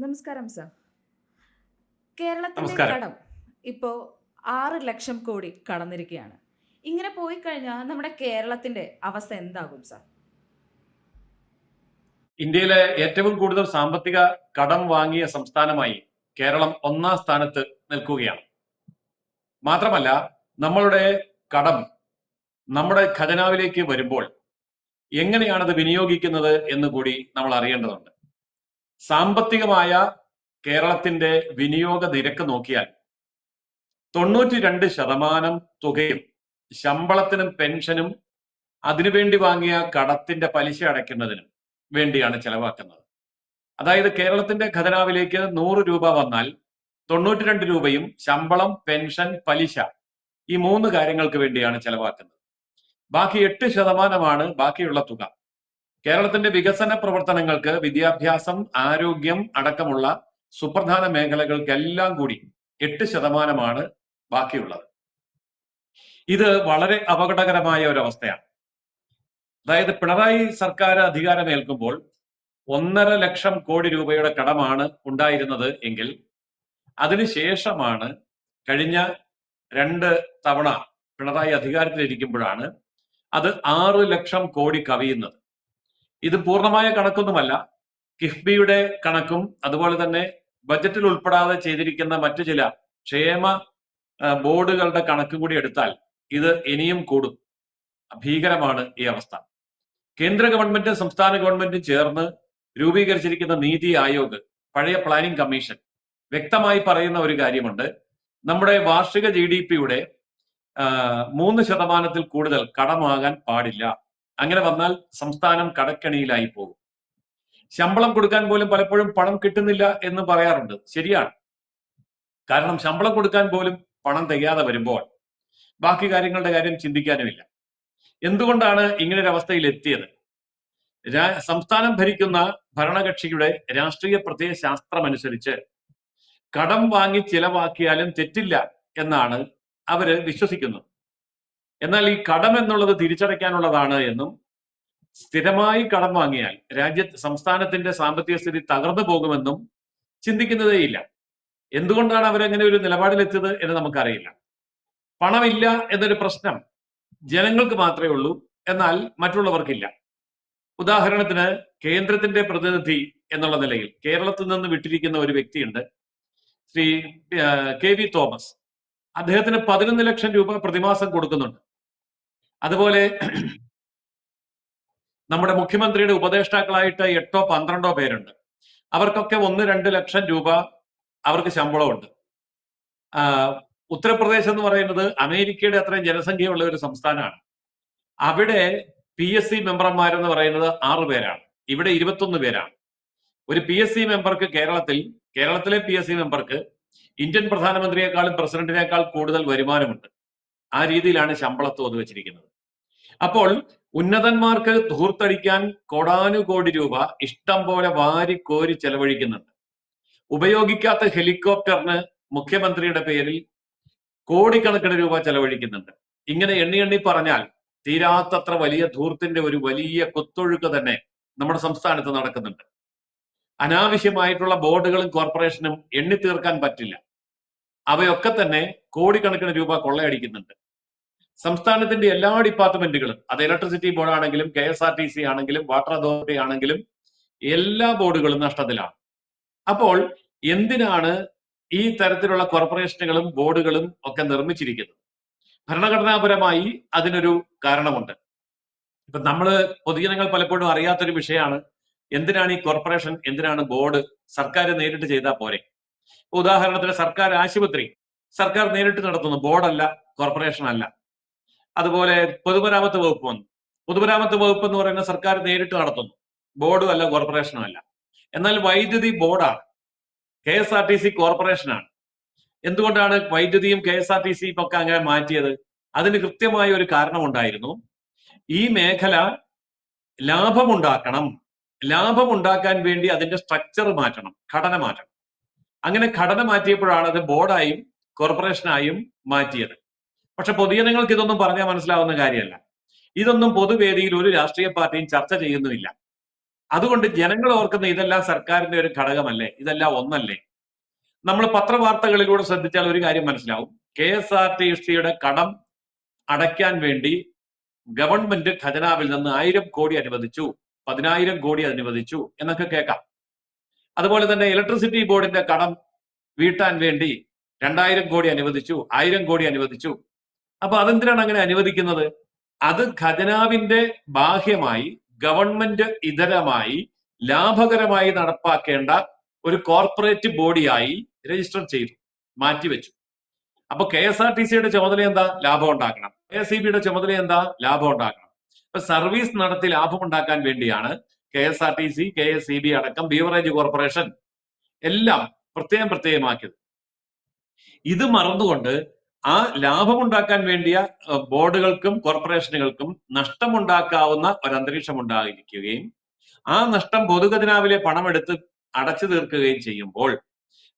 നമസ്കാരം സർ. കേരളത്തിന്റെ നമസ്കാരം. കടം ഇപ്പോ 6 ലക്ഷം കോടി കടന്നിരിക്കുകയാണ്. ഇങ്ങനെ പോയി കഴിഞ്ഞാൽ നമ്മുടെ കേരളത്തിന്റെ അവസ്ഥ എന്താകും സർ? ഇന്ത്യയിലെ ഏറ്റവും കൂടുതൽ സാമ്പത്തിക കടം വാങ്ങിയ സംസ്ഥാനമായി കേരളം ഒന്നാം സ്ഥാനത്ത് നിൽക്കുകയാണ്. മാത്രമല്ല, നമ്മളുടെ കടം നമ്മുടെ ഖജനാവിലേക്ക് വരുമ്പോൾ എങ്ങനെയാണത് വിനിയോഗിക്കുന്നത് എന്ന് കൂടി നമ്മൾ അറിയേണ്ടതുണ്ട്. സാമ്പത്തികമായ കേരളത്തിന്റെ വിനിയോഗ നിരക്ക് നോക്കിയാൽ 92% തുകയും ശമ്പളത്തിനും പെൻഷനും അതിനുവേണ്ടി വാങ്ങിയ കടത്തിന്റെ പലിശ അടയ്ക്കുന്നതിനും വേണ്ടിയാണ് ചെലവാക്കുന്നത്. അതായത് കേരളത്തിന്റെ ഖജനാവിലേക്ക് 100 രൂപ വന്നാൽ 92 രൂപയും ശമ്പളം, പെൻഷൻ, പലിശ ഈ 3 കാര്യങ്ങൾക്ക് വേണ്ടിയാണ് ചെലവാക്കുന്നത്. ബാക്കി 8% ബാക്കിയുള്ള തുക. കേരളത്തിന്റെ വികസന പ്രവർത്തനങ്ങൾക്ക്, വിദ്യാഭ്യാസം, ആരോഗ്യം അടക്കമുള്ള സുപ്രധാന മേഖലകൾക്കെല്ലാം കൂടി 8% ബാക്കിയുള്ളത്. ഇത് വളരെ അപകടകരമായ ഒരു അവസ്ഥയാണ്. അതായത് പിണറായി സർക്കാർ അധികാരമേൽക്കുമ്പോൾ 1.5 ലക്ഷം കോടി രൂപയുടെ കടമാണ് ഉണ്ടായിരുന്നത് എങ്കിൽ അതിനുശേഷമാണ് കഴിഞ്ഞ 2 തവണ പിണറായി അധികാരത്തിലിരിക്കുമ്പോഴാണ് അത് 6 ലക്ഷം കോടി കവിയുന്നത്. ഇത് പൂർണ്ണമായ കണക്കൊന്നുമല്ല. കിഫ്ബിയുടെ കണക്കും അതുപോലെ തന്നെ ബജറ്റിൽ ഉൾപ്പെടാതെ ചെയ്തിരിക്കുന്ന മറ്റു ചില ക്ഷേമ ബോർഡുകളുടെ കണക്കും കൂടി എടുത്താൽ ഇത് ഇനിയും കൂടും. ഭീകരമാണ് ഈ അവസ്ഥ. കേന്ദ്ര ഗവൺമെന്റും സംസ്ഥാന ഗവൺമെന്റും ചേർന്ന് രൂപീകരിച്ചിരിക്കുന്ന നീതി ആയോഗ്, പഴയ പ്ലാനിംഗ് കമ്മീഷൻ വ്യക്തമായി പറയുന്ന ഒരു കാര്യമുണ്ട്. നമ്മുടെ വാർഷിക GDP-യുടെ 3% കൂടുതൽ കടമാകാൻ പാടില്ല. അങ്ങനെ വന്നാൽ സംസ്ഥാനം കടക്കെണിയിലായി പോകും. ശമ്പളം കൊടുക്കാൻ പോലും പലപ്പോഴും പണം കിട്ടുന്നില്ല എന്ന് പറയാറുണ്ട്. ശരിയാണ്. കാരണം ശമ്പളം കൊടുക്കാൻ പോലും പണം തികയാതെ വരുമ്പോൾ ബാക്കി കാര്യങ്ങളുടെ കാര്യം ചിന്തിക്കാനുമില്ല. എന്തുകൊണ്ടാണ് ഇങ്ങനൊരു അവസ്ഥയിൽ എത്തിയത്? സംസ്ഥാനം ഭരിക്കുന്ന ഭരണകക്ഷിയുടെ രാഷ്ട്രീയ പ്രത്യയശാസ്ത്രമനുസരിച്ച് കടം വാങ്ങി ചിലവാക്കിയാലും തെറ്റില്ല എന്നാണ് അവര് വിശ്വസിക്കുന്നത്. എന്നാൽ ഈ കടം എന്നുള്ളത് തിരിച്ചടയ്ക്കാനുള്ളതാണ് എന്നും സ്ഥിരമായി കടം വാങ്ങിയാൽ സംസ്ഥാനത്തിന്റെ സാമ്പത്തിക സ്ഥിതി തകർന്നു പോകുമെന്നും ചിന്തിക്കുന്നതേയില്ല. എന്തുകൊണ്ടാണ് അവരങ്ങനെ ഒരു നിലപാടിലെത്തിയത് എന്ന് നമുക്കറിയില്ല. പണമില്ല എന്നൊരു പ്രശ്നം ജനങ്ങൾക്ക് മാത്രമേ ഉള്ളൂ, എന്നാൽ മറ്റുള്ളവർക്കില്ല. ഉദാഹരണത്തിന് കേന്ദ്രത്തിന്റെ പ്രതിനിധി എന്നുള്ള നിലയിൽ കേരളത്തിൽ നിന്ന് വിട്ടിരിക്കുന്ന ഒരു വ്യക്തിയുണ്ട്, ശ്രീ KV തോമസ്. അദ്ദേഹത്തിന് 11 ലക്ഷം രൂപ പ്രതിമാസം കൊടുക്കുന്നുണ്ട്. അതുപോലെ നമ്മുടെ മുഖ്യമന്ത്രിയുടെ ഉപദേഷ്ടാക്കളായിട്ട് 8-12 പേരുണ്ട്. അവർക്കൊക്കെ 1-2 ലക്ഷം രൂപ അവർക്ക് ശമ്പളമുണ്ട്. ഉത്തർപ്രദേശ് എന്ന് പറയുന്നത് അമേരിക്കയുടെ അത്രയും ജനസംഖ്യയുള്ള ഒരു സംസ്ഥാനമാണ്. അവിടെ PSC മെമ്പർമാരെന്ന് പറയുന്നത് 6 പേരാണ്. ഇവിടെ 21 പേരാണ്. ഒരു PSC മെമ്പർക്ക് കേരളത്തിലെ PSC മെമ്പർക്ക് ഇന്ത്യൻ പ്രധാനമന്ത്രിയെക്കാളും പ്രസിഡന്റിനേക്കാൾ കൂടുതൽ വരുമാനമുണ്ട്. ആ രീതിയിലാണ് ശമ്പള തോത് വെച്ചിരിക്കുന്നത്. അപ്പോൾ ഉന്നതന്മാർക്ക് ധൂർത്തടിക്കാൻ കോടാനുകോടി രൂപ ഇഷ്ടം പോലെ വാരിക്കോരി ചെലവഴിക്കുന്നുണ്ട്. ഉപയോഗിക്കാത്ത ഹെലികോപ്റ്ററിന് മുഖ്യമന്ത്രിയുടെ പേരിൽ കോടിക്കണക്കിന് രൂപ ചെലവഴിക്കുന്നുണ്ട്. ഇങ്ങനെ എണ്ണി എണ്ണി പറഞ്ഞാൽ തീരാത്തത്ര വലിയ ധൂർത്തിന്റെ ഒരു വലിയ കുത്തൊഴുക്ക് തന്നെ നമ്മുടെ സംസ്ഥാനത്ത് നടക്കുന്നുണ്ട്. അനാവശ്യമായിട്ടുള്ള ബോർഡുകളും കോർപ്പറേഷനും എണ്ണി തീർക്കാൻ പറ്റില്ല. അവയൊക്കെ തന്നെ കോടിക്കണക്കിന് രൂപ കൊള്ളയടിക്കുന്നുണ്ട്. സംസ്ഥാനത്തിന്റെ എല്ലാ ഡിപ്പാർട്ട്മെന്റുകളും, അത് ഇലക്ട്രിസിറ്റി ബോർഡ് ആണെങ്കിലും KSRTC ആണെങ്കിലും വാട്ടർ അതോറിറ്റി ആണെങ്കിലും എല്ലാ ബോർഡുകളും നഷ്ടത്തിലാണ്. അപ്പോൾ എന്തിനാണ് ഈ തരത്തിലുള്ള കോർപ്പറേഷനുകളും ബോർഡുകളും ഒക്കെ നിർമ്മിച്ചിരിക്കുന്നത്? ഭരണഘടനാപരമായി അതിനൊരു കാരണമുണ്ട്. ഇപ്പൊ നമ്മള് പൊതുജനങ്ങൾ പലപ്പോഴും അറിയാത്തൊരു വിഷയമാണ്, എന്തിനാണ് ഈ കോർപ്പറേഷൻ, എന്തിനാണ് ബോർഡ്? സർക്കാർ നേരിട്ട് ചെയ്താൽ പോരെ? ഉദാഹരണത്തിന് സർക്കാർ ആശുപത്രി സർക്കാർ നേരിട്ട് നടത്തുന്നു, ബോർഡല്ല, കോർപ്പറേഷൻ അല്ല. അതുപോലെ പൊതുമരാമത്ത് വകുപ്പ് വന്നു. പൊതുമരാമത്ത് വകുപ്പ് എന്ന് പറയുന്ന സർക്കാർ നേരിട്ട് നടത്തുന്നു, ബോർഡും അല്ല, കോർപ്പറേഷനും അല്ല. എന്നാൽ വൈദ്യുതി ബോർഡാണ്, KSRTC കോർപ്പറേഷനാണ്. എന്തുകൊണ്ടാണ് വൈദ്യുതിയും KSRTCയും ഒക്കെ അങ്ങനെ മാറ്റിയത്? അതിന് കൃത്യമായ ഒരു കാരണമുണ്ടായിരുന്നു. ഈ മേഖല ലാഭമുണ്ടാക്കണം, ലാഭമുണ്ടാക്കാൻ വേണ്ടി അതിന്റെ സ്ട്രക്ചർ മാറ്റണം, ഘടന മാറ്റണം. അങ്ങനെ ഘടന മാറ്റിയപ്പോഴാണ് അത് ബോർഡായും കോർപ്പറേഷനായും മാറ്റിയത്. പക്ഷെ പൊതുജനങ്ങൾക്ക് ഇതൊന്നും പറഞ്ഞാൽ മനസ്സിലാവുന്ന കാര്യമല്ല. ഇതൊന്നും പൊതുവേദിയിൽ ഒരു രാഷ്ട്രീയ പാർട്ടിയും ചർച്ച ചെയ്യുന്നുമില്ല. അതുകൊണ്ട് ജനങ്ങൾ ഓർക്കുന്ന ഇതെല്ലാം സർക്കാരിന്റെ ഒരു ഘടകമല്ലേ, ഇതെല്ലാം ഒന്നല്ലേ? നമ്മൾ പത്രവാർത്തകളിലൂടെ ശ്രദ്ധിച്ചാൽ ഒരു കാര്യം മനസ്സിലാവും. KSRTCയുടെ കടം അടയ്ക്കാൻ വേണ്ടി ഗവൺമെന്റ് ഖജനാവിൽ നിന്ന് 1000 കോടി അനുവദിച്ചു, 10,000 കോടി അനുവദിച്ചു എന്നൊക്കെ കേൾക്കാം. അതുപോലെ തന്നെ ഇലക്ട്രിസിറ്റി ബോർഡിന്റെ കടം വീട്ടാൻ വേണ്ടി 2000 കോടി അനുവദിച്ചു, 1000 കോടി അനുവദിച്ചു. അപ്പൊ അതെന്തിനാണ് അങ്ങനെ അനുവദിക്കുന്നത്? അത് ഖജനാവിന്റെ ബാഹ്യമായി ഗവൺമെന്റ് ഇതരമായി ലാഭകരമായി നടപ്പാക്കേണ്ട ഒരു കോർപ്പറേറ്റ് ബോഡിയായി രജിസ്റ്റർ ചെയ്തു, മാറ്റിവെച്ചു. അപ്പൊ KSRTCയുടെ ചുമതല എന്താ? ലാഭം ഉണ്ടാക്കണം. KSEBയുടെ ചുമതല എന്താ? ലാഭം ഉണ്ടാക്കണം. അപ്പൊ സർവീസ് നടത്തി ലാഭം ഉണ്ടാക്കാൻ വേണ്ടിയാണ് KSRTC, KSEB അടക്കം ബീവറേജ് കോർപ്പറേഷൻ എല്ലാം പ്രത്യേകമാക്കിയത്. ഇത് മറന്നുകൊണ്ട് ആ ലാഭമുണ്ടാക്കാൻ വേണ്ടിയ ബോർഡുകൾക്കും കോർപ്പറേഷനുകൾക്കും നഷ്ടമുണ്ടാക്കാവുന്ന ഒരു അന്തരീക്ഷം ഉണ്ടായിരിക്കുകയും ആ നഷ്ടം പൊതുഖജനാവിലെ പണമെടുത്ത് അടച്ചു തീർക്കുകയും ചെയ്യുമ്പോൾ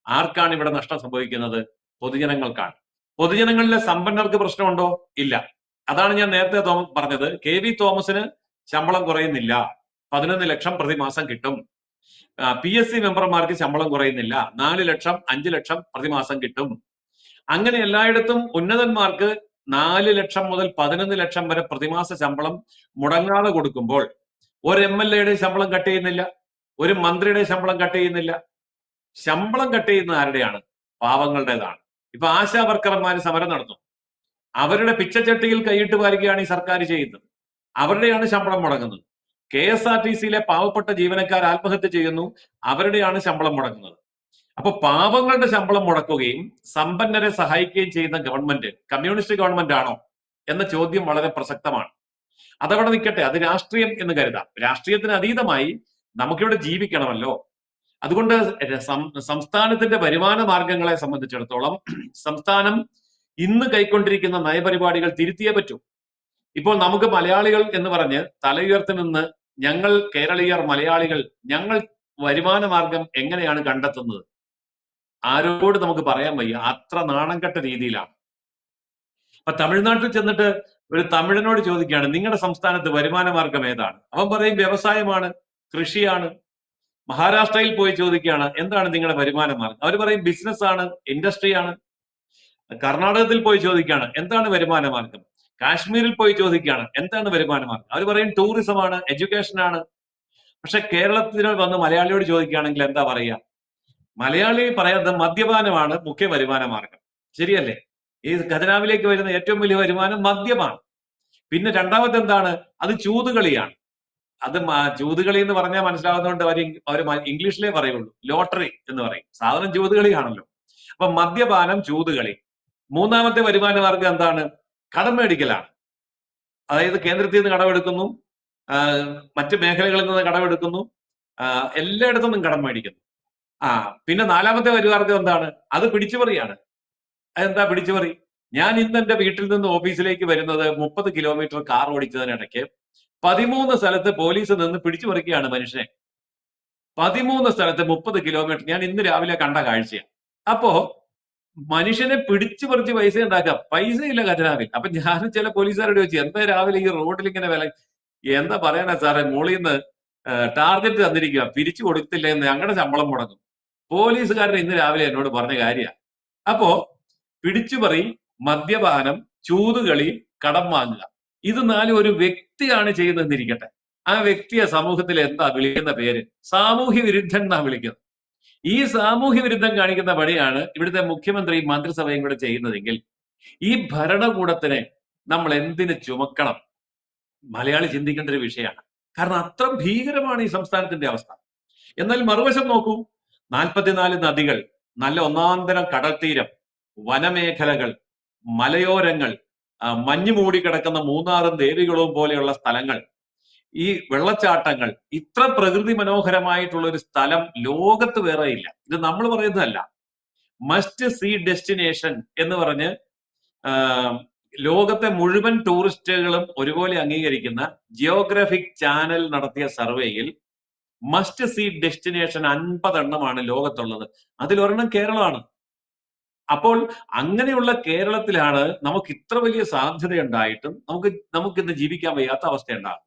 ആർക്കാണ് ഇവിടെ നഷ്ടം സംഭവിക്കുന്നത്? പൊതുജനങ്ങൾക്കാണ്. പൊതുജനങ്ങളിലെ സമ്പന്നർക്ക് പ്രശ്നമുണ്ടോ? ഇല്ല. അതാണ് ഞാൻ നേരത്തെ പറഞ്ഞത്. KV തോമസിന് ശമ്പളം കുറയുന്നില്ല, 11 ലക്ഷം പ്രതിമാസം കിട്ടും. PSC മെമ്പർമാർക്ക് ശമ്പളം കുറയുന്നില്ല, 4 ലക്ഷം 5 ലക്ഷം പ്രതിമാസം കിട്ടും. അങ്ങനെ എല്ലായിടത്തും ഉന്നതന്മാർക്ക് 4 ലക്ഷം മുതൽ 11 ലക്ഷം വരെ പ്രതിമാസ ശമ്പളം മുടങ്ങാതെ കൊടുക്കുമ്പോൾ ഒരു MLAയുടെ ശമ്പളം കട്ട് ചെയ്യുന്നില്ല, ഒരു മന്ത്രിയുടെ ശമ്പളം കട്ട് ചെയ്യുന്നില്ല. ശമ്പളം കട്ട് ചെയ്യുന്ന ആരുടെയാണ്? പാവങ്ങളുടേതാണ്. ഇപ്പൊ ആശാ വർക്കർമാർ സമരം നടത്തും. അവരുടെ പിച്ചച്ചട്ടിയിൽ കൈയിട്ട് വാരുകയാണ് ഈ സർക്കാർ ചെയ്യുന്നത്. അവരുടെയാണ് ശമ്പളം മുടങ്ങുന്നത്. KSRTCയിലെ പാവപ്പെട്ട ജീവനക്കാർ ആത്മഹത്യ ചെയ്യുന്നു, അവരുടെയാണ് ശമ്പളം മുടങ്ങുന്നത്. അപ്പൊ പാവങ്ങളുടെ ശമ്പളം മുടക്കുകയും സമ്പന്നരെ സഹായിക്കുകയും ചെയ്യുന്ന ഗവൺമെന്റ് കമ്മ്യൂണിസ്റ്റ് ഗവൺമെന്റ് ആണോ എന്ന ചോദ്യം വളരെ പ്രസക്തമാണ്. അതവിടെ നിൽക്കട്ടെ, അത് രാഷ്ട്രീയം എന്ന് കരുതാം. രാഷ്ട്രീയത്തിന് അതീതമായി നമുക്കിവിടെ ജീവിക്കണമല്ലോ. അതുകൊണ്ട് സംസ്ഥാനത്തിന്റെ വരുമാന മാർഗങ്ങളെ സംബന്ധിച്ചിടത്തോളം സംസ്ഥാനം ഇന്ന് കൈക്കൊണ്ടിരിക്കുന്ന നയപരിപാടികൾ തിരുത്തിയേ പറ്റൂ. ഇപ്പോൾ നമുക്ക് മലയാളികൾ എന്ന് പറഞ്ഞ് തലയുയർത്തി നിന്ന് ഞങ്ങൾ കേരളീയർ മലയാളികൾ ഞങ്ങൾ വരുമാന മാർഗം എങ്ങനെയാണ് കണ്ടെത്തുന്നത്? ആരോട് നമുക്ക് പറയാൻ വയ്യ, അത്ര നാണം കെട്ട രീതിയിലാണ്. അപ്പൊ തമിഴ്നാട്ടിൽ ചെന്നിട്ട് ഒരു തമിഴനോട് ചോദിക്കുകയാണ്, നിങ്ങളുടെ സംസ്ഥാനത്ത് വരുമാന മാർഗം ഏതാണ്? അവൻ പറയും വ്യവസായമാണ്, കൃഷിയാണ്. മഹാരാഷ്ട്രയിൽ പോയി ചോദിക്കുകയാണ്, എന്താണ് നിങ്ങളുടെ വരുമാന മാർഗം? അവർ പറയും ബിസിനസ് ആണ്, ഇൻഡസ്ട്രിയാണ്. കർണാടകത്തിൽ പോയി ചോദിക്കുകയാണ്, എന്താണ് വരുമാന മാർഗം? കാശ്മീരിൽ പോയി ചോദിക്കുകയാണ്, എന്താണ് വരുമാന മാർഗം? അവർ പറയും ടൂറിസം ആണ്, എഡ്യൂക്കേഷൻ ആണ്. പക്ഷെ കേരളത്തിൽ വന്ന് മലയാളിയോട് ചോദിക്കുകയാണെങ്കിൽ എന്താ പറയുക? മലയാളി പറയുന്നത് മദ്യപാനമാണ് മുഖ്യ വരുമാന മാർഗം. ശരിയല്ലേ? ഈ ഖജനാവിലേക്ക് വരുന്ന ഏറ്റവും വലിയ വരുമാനം മദ്യമാണ്. പിന്നെ രണ്ടാമത്തെ എന്താണ്? അത് ചൂതുകളിയാണ്. അത് ചൂതുകളി എന്ന് പറഞ്ഞാൽ മനസ്സിലാവുന്നതുകൊണ്ട് അവർ ഇംഗ്ലീഷിലേ പറയുള്ളൂ. ലോട്ടറി എന്ന് പറയും. സാധനം ചൂതുകളിയാണല്ലോ. അപ്പൊ മദ്യപാനം, ചൂതുകളി. മൂന്നാമത്തെ വരുമാന മാർഗം എന്താണ്? കടം മേടിക്കലാണ്. അതായത് കേന്ദ്രത്തിൽ നിന്ന് കടമെടുക്കുന്നു, മറ്റ് മേഖലകളിൽ നിന്ന് കടമെടുക്കുന്നു, എല്ലായിടത്തു നിന്നും കടം മേടിക്കുന്നു. പിന്നെ നാലാമത്തെ വരുമാർഗം എന്താണ്? അത് പിടിച്ചുപറിയാണ്. അതെന്താ പിടിച്ചുപറി? ഞാൻ ഇന്ന് എന്റെ വീട്ടിൽ നിന്ന് ഓഫീസിലേക്ക് വരുന്നത് 30 കിലോമീറ്റർ കാർ ഓടിച്ചതിനിടയ്ക്ക് 13 സ്ഥലത്ത് പോലീസ് നിന്ന് പിടിച്ചുപറിക്കുകയാണ് മനുഷ്യനെ. 13 സ്ഥലത്ത് 30 കിലോമീറ്റർ ഞാൻ ഇന്ന് രാവിലെ കണ്ട കാഴ്ചയാണ്. അപ്പോ മനുഷ്യനെ പിടിച്ചു പറിച്ച് പൈസ ഉണ്ടാക്കാം. പൈസ ഇല്ല ഖജനാവിൽ. അപ്പൊ ഞാൻ ചില പോലീസുകാരോട് ചോദിച്ചു, എന്താ രാവിലെ ഈ റോഡിൽ ഇങ്ങനെ വില? എന്താ പറയാനാ സാറേ, മോളിൽ നിന്ന് ടാർഗറ്റ് തന്നിരിക്കുക, പിരിച്ചു കൊടുത്തില്ല എന്ന് ഞങ്ങളുടെ ശമ്പളം മുടങ്ങും. പോലീസുകാരൻ ഇന്ന് രാവിലെ എന്നോട് പറഞ്ഞ കാര്യമാണ്. അപ്പോ പിടിച്ചുപറി, മദ്യപാനം, ചൂതുകളി, കടം വാങ്ങുക, ഇത് നാലും ഒരു വ്യക്തിയാണ് ചെയ്യുന്നതെന്നിരിക്കട്ടെ. ആ വ്യക്തിയെ സമൂഹത്തിൽ എന്താ വിളിക്കുന്ന പേര്? സാമൂഹ്യ വിരുദ്ധൻ എന്നാ വിളിക്കുന്നത്. ഈ സാമൂഹ്യ വിരുദ്ധം കാണിക്കുന്ന പണിയാണ് ഇവിടുത്തെ മുഖ്യമന്ത്രിയും മന്ത്രിസഭയും കൂടെ ചെയ്യുന്നതെങ്കിൽ ഈ ഭരണകൂടത്തിനെ നമ്മൾ എന്തിന് ചുമക്കണം? മലയാളി ചിന്തിക്കേണ്ട ഒരു വിഷയമാണ്. കാരണം അത്ര ഭീകരമാണ് ഈ സംസ്ഥാനത്തിന്റെ അവസ്ഥ. എന്നാൽ മറുവശം നോക്കൂ, 44 നദികൾ, നല്ല ഒന്നാന്തരം കടൽ തീരം, വനമേഖലകൾ, മലയോരങ്ങൾ, മഞ്ഞു മൂടിക്കിടക്കുന്ന മൂന്നാറും ദേവികുളവും പോലെയുള്ള സ്ഥലങ്ങൾ, ഈ വെള്ളച്ചാട്ടങ്ങൾ, ഇത്ര പ്രകൃതി മനോഹരമായിട്ടുള്ള ഒരു സ്ഥലം ലോകത്ത് വേറെ ഇല്ല. ഇത് നമ്മൾ പറയുന്നതല്ല. മസ്റ്റ് സീ ഡെസ്റ്റിനേഷൻ എന്ന് പറഞ്ഞ് ലോകത്തെ മുഴുവൻ ടൂറിസ്റ്റുകളും ഒരുപോലെ അംഗീകരിക്കുന്ന ജിയോഗ്രഫിക് ചാനൽ നടത്തിയ സർവേയിൽ മസ്റ്റ് സീ ഡെസ്റ്റിനേഷൻ 50 എണ്ണമാണ് ലോകത്തുള്ളത്. അതിലൊരെണ്ണം കേരളമാണ്. അപ്പോൾ അങ്ങനെയുള്ള കേരളത്തിലാണ് നമുക്ക് ഇത്ര വലിയ സാധ്യത ഉണ്ടായിട്ടും നമുക്ക് ഇന്ന് ജീവിക്കാൻ വയ്യാത്ത അവസ്ഥ ഉണ്ടാകും.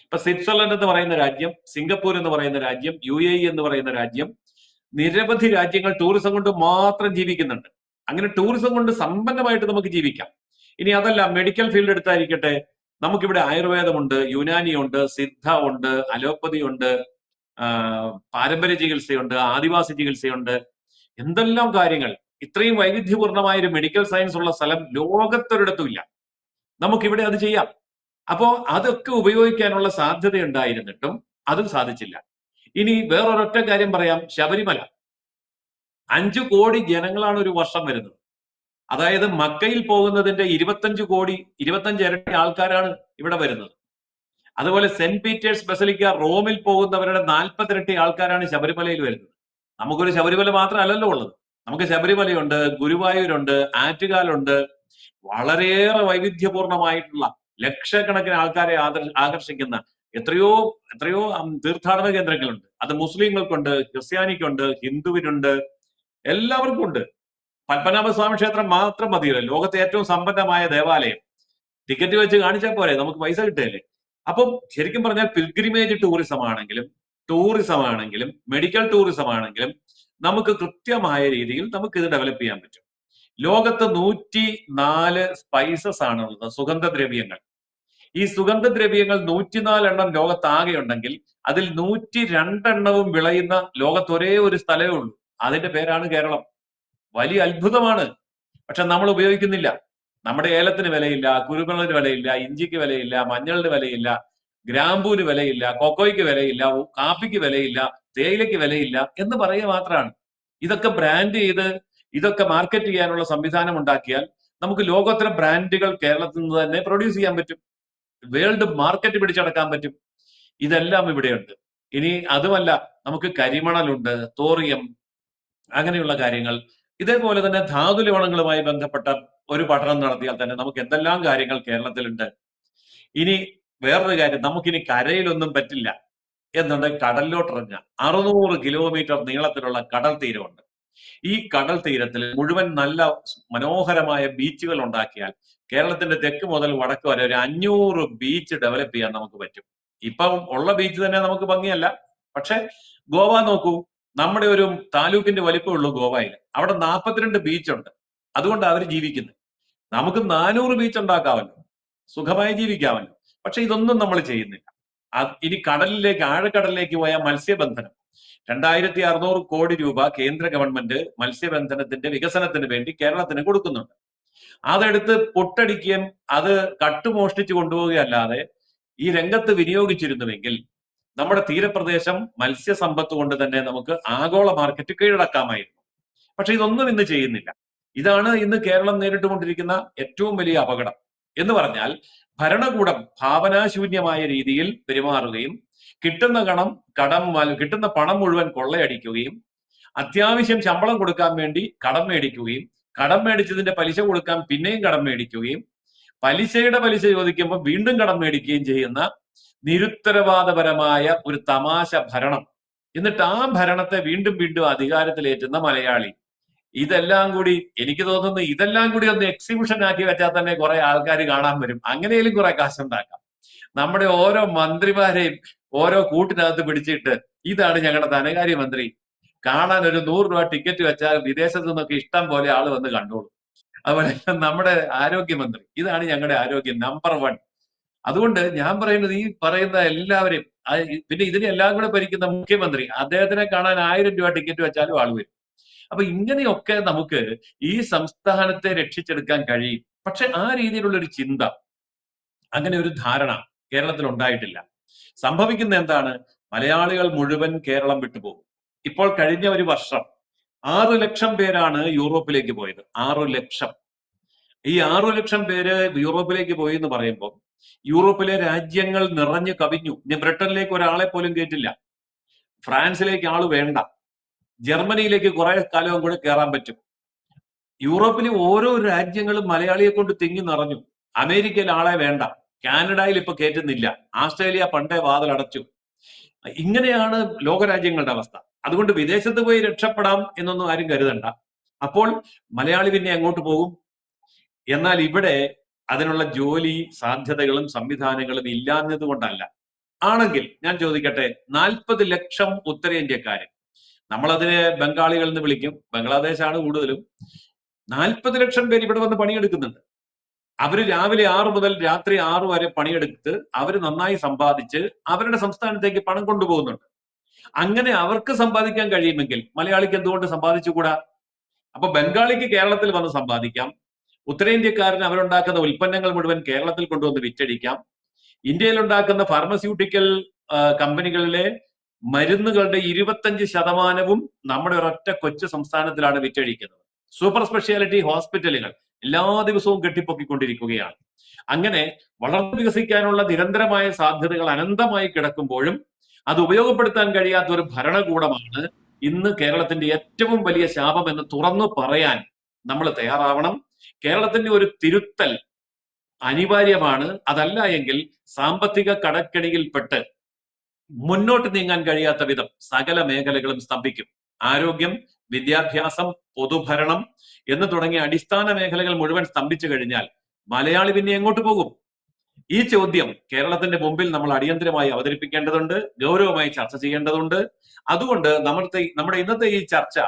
ഇപ്പൊ സ്വിറ്റ്സർലൻഡ് എന്ന് പറയുന്ന രാജ്യം, സിംഗപ്പൂർ എന്ന് പറയുന്ന രാജ്യം, UAE എന്ന് പറയുന്ന രാജ്യം, നിരവധി രാജ്യങ്ങൾ ടൂറിസം കൊണ്ട് മാത്രം ജീവിക്കുന്നുണ്ട്. അങ്ങനെ ടൂറിസം കൊണ്ട് സമ്പന്നമായിട്ട് നമുക്ക് ജീവിക്കാം. ഇനി അതല്ല, മെഡിക്കൽ ഫീൽഡ് എടുത്തായിരിക്കട്ടെ, നമുക്കിവിടെ ആയുർവേദമുണ്ട്, യുനാനിയുണ്ട്, സിദ്ധ ഉണ്ട്, അലോപ്പതി ഉണ്ട്, പാരമ്പര്യ ചികിത്സയുണ്ട്, ആദിവാസി ചികിത്സയുണ്ട്, എന്തെല്ലാം കാര്യങ്ങൾ. ഇത്രയും വൈവിധ്യപൂർണമായ ഒരു മെഡിക്കൽ സയൻസ് ഉള്ള സ്ഥലം ലോകത്തൊരിടത്തും ഇല്ല. നമുക്കിവിടെ അത് ചെയ്യാം. അപ്പോ അതൊക്കെ ഉപയോഗിക്കാനുള്ള സാധ്യത ഉണ്ടായിരുന്നിട്ടും അതും സാധിച്ചില്ല. ഇനി വേറൊരൊറ്റ കാര്യം പറയാം. ശബരിമല 5 കോടി ജനങ്ങളാണ് ഒരു വർഷം വരുന്നത്. അതായത് മക്കയിൽ പോകുന്നതിന്റെ 25 ഇരട്ടി ആൾക്കാരാണ് ഇവിടെ വരുന്നത്. അതുപോലെ സെന്റ് പീറ്റേഴ്സ് ബസലിക്ക റോമിൽ പോകുന്നവരുടെ 40 ഇരട്ടി ആൾക്കാരാണ് ശബരിമലയിൽ വരുന്നത്. നമുക്കൊരു ശബരിമല മാത്രമല്ലല്ലോ ഉള്ളത്. നമുക്ക് ശബരിമലയുണ്ട്, ഗുരുവായൂരുണ്ട്, ആറ്റുകാലുണ്ട്, വളരെയേറെ വൈവിധ്യപൂർണമായിട്ടുള്ള ലക്ഷക്കണക്കിന് ആൾക്കാരെ ആകർഷിക്കുന്ന എത്രയോ എത്രയോ തീർത്ഥാടന കേന്ദ്രങ്ങളുണ്ട്. അത് മുസ്ലിങ്ങൾക്കുണ്ട്, ക്രിസ്ത്യാനിക്കുണ്ട്, ഹിന്ദുവിനുണ്ട്, എല്ലാവർക്കും ഉണ്ട്. പത്മനാഭസ്വാമി ക്ഷേത്രം മാത്രം മതിയല്ലോ, ലോകത്തെ ഏറ്റവും സമ്പന്നമായ ദേവാലയം. ടിക്കറ്റ് വെച്ച് കാണിച്ചാൽ പോരെ, നമുക്ക് പൈസ കിട്ടുകയല്ലേ. അപ്പം ശരിക്കും പറഞ്ഞാൽ പിൽഗ്രിമേജ് ടൂറിസം ആണെങ്കിലും മെഡിക്കൽ ടൂറിസം ആണെങ്കിലും നമുക്ക് കൃത്യമായ രീതിയിൽ നമുക്ക് ഇത് ഡെവലപ്പ് ചെയ്യാൻ പറ്റും. ലോകത്ത് 104 സ്പൈസസ് ആണുള്ളത്, സുഗന്ധദ്രവ്യങ്ങൾ. ഈ സുഗന്ധദ്രവ്യങ്ങൾ 104 എണ്ണം ലോകത്താകെ ഉണ്ടെങ്കിൽ അതിൽ 102 എണ്ണവും വിളയുന്ന ലോകത്ത് ഒരേ ഒരു സ്ഥലമേ ഉള്ളൂ. അതിന്റെ പേരാണ് കേരളം. വലിയ അത്ഭുതമാണ്. പക്ഷെ നമ്മൾ ഉപയോഗിക്കുന്നില്ല. നമ്മുടെ ഏലത്തിന് വിലയില്ല, കുരുമുളകിന് വിലയില്ല, ഇഞ്ചിക്ക് വിലയില്ല, മഞ്ഞളിന് വിലയില്ല, ഗ്രാമ്പൂവിന് വിലയില്ല, കൊക്കോയ്ക്ക് വിലയില്ല, കാപ്പിക്ക് വിലയില്ല, തേയിലയ്ക്ക് വിലയില്ല എന്ന് പറയുക മാത്രമാണ്. ഇതൊക്കെ ബ്രാൻഡ് ചെയ്ത് ഇതൊക്കെ മാർക്കറ്റ് ചെയ്യാനുള്ള സംവിധാനം ഉണ്ടാക്കിയാൽ നമുക്ക് ലോകോത്തര ബ്രാൻഡുകൾ കേരളത്തിൽ നിന്ന് തന്നെ പ്രൊഡ്യൂസ് ചെയ്യാൻ പറ്റും. വേൾഡ് മാർക്കറ്റ് പിടിച്ചടക്കാൻ പറ്റും. ഇതെല്ലാം ഇവിടെയുണ്ട്. ഇനി അതുമല്ല, നമുക്ക് കരിമണലുണ്ട്, തോറിയം, അങ്ങനെയുള്ള കാര്യങ്ങൾ. ഇതേപോലെ തന്നെ ധാതു ലവണങ്ങളുമായി ബന്ധപ്പെട്ട ഒരു പഠനം നടത്തിയാൽ തന്നെ നമുക്ക് എന്തെല്ലാം കാര്യങ്ങൾ കേരളത്തിലുണ്ട്. ഇനി വേറൊരു കാര്യം, നമുക്കിനി കരയിലൊന്നും പറ്റില്ല എന്നുണ്ടെങ്കിൽ കടലിലോട്ടിറങ്ങ 600 കിലോമീറ്റർ നീളത്തിലുള്ള കടൽ തീരമുണ്ട്. ഈ കടൽ തീരത്തിൽ മുഴുവൻ നല്ല മനോഹരമായ ബീച്ചുകൾ ഉണ്ടാക്കിയാൽ കേരളത്തിന്റെ തെക്ക് മുതൽ വടക്ക് വരെ ഒരു 500 ബീച്ച് ഡെവലപ്പ് ചെയ്യാൻ നമുക്ക് പറ്റും. ഇപ്പം ഉള്ള ബീച്ച് തന്നെ നമുക്ക് ഭംഗിയല്ല. പക്ഷെ ഗോവ നോക്കൂ, നമ്മുടെ ഒരു താലൂക്കിന്റെ വലിപ്പമുള്ളൂ ഗോവയിൽ. അവിടെ 42 ബീച്ചുണ്ട്. അതുകൊണ്ട് അവർ ജീവിക്കുന്നത്. നമുക്ക് 400 ബീച്ച് ഉണ്ടാക്കാമല്ലോ, സുഖമായി ജീവിക്കാമല്ലോ. പക്ഷെ ഇതൊന്നും നമ്മൾ ചെയ്യുന്നില്ല. ഇനി കടലിലേക്ക്, ആഴക്കടലിലേക്ക് പോയ മത്സ്യബന്ധനം, 2600 കോടി രൂപ കേന്ദ്ര ഗവൺമെന്റ് മത്സ്യബന്ധനത്തിന്റെ വികസനത്തിന് വേണ്ടി കേരളത്തിന് കൊടുക്കുന്നുണ്ട്. അതെടുത്ത് പൊട്ടടിക്കുകയും അത് കട്ടുമോഷ്ടിച്ചു കൊണ്ടുപോവുകയല്ലാതെ ഈ രംഗത്ത് വിനിയോഗിച്ചിരുന്നുവെങ്കിൽ നമ്മുടെ തീരപ്രദേശം മത്സ്യസമ്പത്ത് കൊണ്ട് തന്നെ നമുക്ക് ആഗോള മാർക്കറ്റ് കീഴടക്കാമായിരുന്നു. പക്ഷെ ഇതൊന്നും ഇന്ന് ചെയ്യുന്നില്ല. ഇതാണ് ഇന്ന് കേരളം നേരിട്ടുകൊണ്ടിരിക്കുന്ന ഏറ്റവും വലിയ അപകടം. എന്ന് പറഞ്ഞാൽ ഭരണകൂടം ഭാവനാശൂന്യമായ രീതിയിൽ പെരുമാറുകയും കിട്ടുന്ന പണം മുഴുവൻ കൊള്ളയടിക്കുകയും അത്യാവശ്യം ശമ്പളം കൊടുക്കാൻ വേണ്ടി കടം മേടിക്കുകയും കടം മേടിച്ചതിന്റെ പലിശ കൊടുക്കാൻ പിന്നെയും കടം മേടിക്കുകയും പലിശയുടെ പലിശ ചോദിക്കുമ്പോൾ വീണ്ടും കടം മേടിക്കുകയും ചെയ്യുന്ന നിരുത്തരവാദപരമായ ഒരു തമാശ ഭരണം. എന്നിട്ട് ആ ഭരണത്തെ വീണ്ടും വീണ്ടും അധികാരത്തിലേറ്റുന്ന മലയാളി. ഇതെല്ലാം കൂടി എനിക്ക് തോന്നുന്നു, ഇതെല്ലാം കൂടി ഒന്ന് എക്സിബിഷൻ ആക്കി വെച്ചാൽ തന്നെ കുറെ ആൾക്കാർ കാണാൻ വരും. അങ്ങനെയും കുറെ കാശുണ്ടാക്കാം. നമ്മുടെ ഓരോ മന്ത്രിമാരെയും ഓരോ കൂട്ടിനകത്ത് പിടിച്ചിട്ട് ഇതാണ് ഞങ്ങളുടെ ധനകാര്യമന്ത്രി, കാണാൻ ഒരു 100 രൂപ ടിക്കറ്റ് വെച്ചാൽ വിദേശത്തു നിന്നൊക്കെ ഇഷ്ടം പോലെ ആള് വന്ന് കണ്ടോളൂ. അതുപോലെ നമ്മുടെ ആരോഗ്യമന്ത്രി, ഇതാണ് ഞങ്ങളുടെ ആരോഗ്യം നമ്പർ 1. അതുകൊണ്ട് ഞാൻ പറയുന്നത്, ഈ പറയുന്ന എല്ലാവരെയും, പിന്നെ ഇതിനെല്ലാം കൂടെ ഭരിക്കുന്ന മുഖ്യമന്ത്രി, അദ്ദേഹത്തിനെ കാണാൻ 1000 രൂപ ടിക്കറ്റ് വെച്ചാലും ആള് വരും. അപ്പൊ ഇങ്ങനെയൊക്കെ നമുക്ക് ഈ സംസ്ഥാനത്തെ രക്ഷിച്ചെടുക്കാൻ കഴിയും. പക്ഷെ ആ രീതിയിലുള്ള ഒരു ചിന്ത, അങ്ങനെ ഒരു ധാരണ കേരളത്തിൽ ഉണ്ടായിട്ടില്ല. സംഭവിക്കുന്ന എന്താണ്? മലയാളികൾ മുഴുവൻ കേരളം വിട്ടുപോകും. ഇപ്പോൾ കഴിഞ്ഞ ഒരു വർഷം 6 ലക്ഷം പേരാണ് യൂറോപ്പിലേക്ക് പോയത്. 6 ലക്ഷം. ഈ 6 ലക്ഷം പേര് യൂറോപ്പിലേക്ക് പോയി എന്ന് പറയുമ്പോൾ യൂറോപ്പിലെ രാജ്യങ്ങൾ നിറഞ്ഞു കവിഞ്ഞു. ഇനി ബ്രിട്ടനിലേക്ക് ഒരാളെ പോലും കയറ്റില്ല. ഫ്രാൻസിലേക്ക് ആള് വേണ്ട. ജർമ്മനിയിലേക്ക് കുറെ കാലവും കൂടെ കയറാൻ പറ്റും. യൂറോപ്പിലെ ഓരോ രാജ്യങ്ങളും മലയാളിയെ കൊണ്ട് തിങ്ങി നിറഞ്ഞു. അമേരിക്കയിൽ ആളെ വേണ്ട. കാനഡയിൽ ഇപ്പൊ കയറ്റുന്നില്ല. ആസ്ട്രേലിയ പണ്ടേ വാതിലടച്ചു. ഇങ്ങനെയാണ് ലോകരാജ്യങ്ങളുടെ അവസ്ഥ. അതുകൊണ്ട് വിദേശത്ത് പോയി രക്ഷപ്പെടാം എന്നൊന്നും ആരും കരുതണ്ട. അപ്പോൾ മലയാളി പിന്നെ അങ്ങോട്ട് പോകും. എന്നാൽ ഇവിടെ അതിനുള്ള ജോലി സാധ്യതകളും സംവിധാനങ്ങളും ഇല്ലാഞ്ഞത് കൊണ്ടല്ല. ആണെങ്കിൽ ഞാൻ ചോദിക്കട്ടെ, 40 ലക്ഷം ഉത്തരേന്ത്യക്കാര്, നമ്മളതിനെ ബംഗാളികൾ എന്ന് വിളിക്കും, ബംഗ്ലാദേശാണ് കൂടുതലും. 40 ലക്ഷം പേര് ഇവിടെ വന്ന് പണിയെടുക്കുന്നുണ്ട്. അവര് രാവിലെ 6 മുതൽ രാത്രി 6 വരെ പണിയെടുത്ത് അവര് നന്നായി സമ്പാദിച്ച് അവരുടെ സംസ്ഥാനത്തേക്ക് പണം കൊണ്ടുപോകുന്നുണ്ട്. അങ്ങനെ അവർക്ക് സമ്പാദിക്കാൻ കഴിയുമെങ്കിൽ മലയാളിക്ക് എന്തുകൊണ്ട് സമ്പാദിച്ചുകൂടാ? അപ്പൊ ബംഗാളിക്ക് കേരളത്തിൽ വന്ന് സമ്പാദിക്കാം, ഉത്തരേന്ത്യക്കാരന് അവരുണ്ടാക്കുന്ന ഉൽപ്പന്നങ്ങൾ മുഴുവൻ കേരളത്തിൽ കൊണ്ടുവന്ന് വിറ്റഴിക്കാം, ഇന്ത്യയിൽ ഉണ്ടാക്കുന്ന ഫാർമസ്യൂട്ടിക്കൽ കമ്പനികളിലെ മരുന്നുകളുടെ 25% നമ്മുടെ ഒരൊറ്റ കൊച്ചു സംസ്ഥാനത്തിലാണ് വിറ്റഴിക്കുന്നത്. സൂപ്പർ സ്പെഷ്യാലിറ്റി ഹോസ്പിറ്റലുകൾ എല്ലാ ദിവസവും കെട്ടിപ്പൊക്കിക്കൊണ്ടിരിക്കുകയാണ്. അങ്ങനെ വളർന്നു വികസിക്കാനുള്ള നിരന്തരമായ സാധ്യതകൾ അനന്തമായി കിടക്കുമ്പോഴും അത് ഉപയോഗപ്പെടുത്താൻ കഴിയാത്ത ഒരു ഭരണകൂടമാണ് ഇന്ന് കേരളത്തിന്റെ ഏറ്റവും വലിയ ശാപം എന്ന് തുറന്നു പറയാൻ നമ്മൾ തയ്യാറാവണം. കേരളത്തിന്റെ ഒരു തിരുത്തൽ അനിവാര്യമാണ്. അതല്ല എങ്കിൽ സാമ്പത്തിക കടക്കെണിയിൽപ്പെട്ട് മുന്നോട്ട് നീങ്ങാൻ കഴിയാത്ത വിധം സകല മേഖലകളും സ്തംഭിക്കും. ആരോഗ്യം, വിദ്യാഭ്യാസം, പൊതുഭരണം എന്ന് തുടങ്ങിയ അടിസ്ഥാന മേഖലകൾ മുഴുവൻ സ്തംഭിച്ചു കഴിഞ്ഞാൽ മലയാളി പിന്നെ എങ്ങോട്ട് പോകും? ഈ ചോദ്യം കേരളത്തിന്റെ മുമ്പിൽ നമ്മൾ അടിയന്തരമായി അവതരിപ്പിക്കേണ്ടതുണ്ട്, ഗൗരവമായി ചർച്ച ചെയ്യേണ്ടതുണ്ട്. അതുകൊണ്ട് നമ്മുടെ ഇന്നത്തെ ഈ ചർച്ച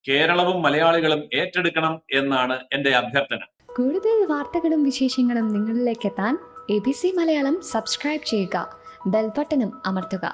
കേരളവും മലയാളികളും ഏറ്റെടുക്കണം എന്നാണ് എന്റെ അഭ്യർത്ഥന. കൂടുതൽ വാർത്തകളും വിശേഷങ്ങളും നിങ്ങളിലേക്ക് എത്താൻ ABC മലയാളം സബ്സ്ക്രൈബ് ചെയ്യുക, ബെൽ ബട്ടണും അമർത്തുക.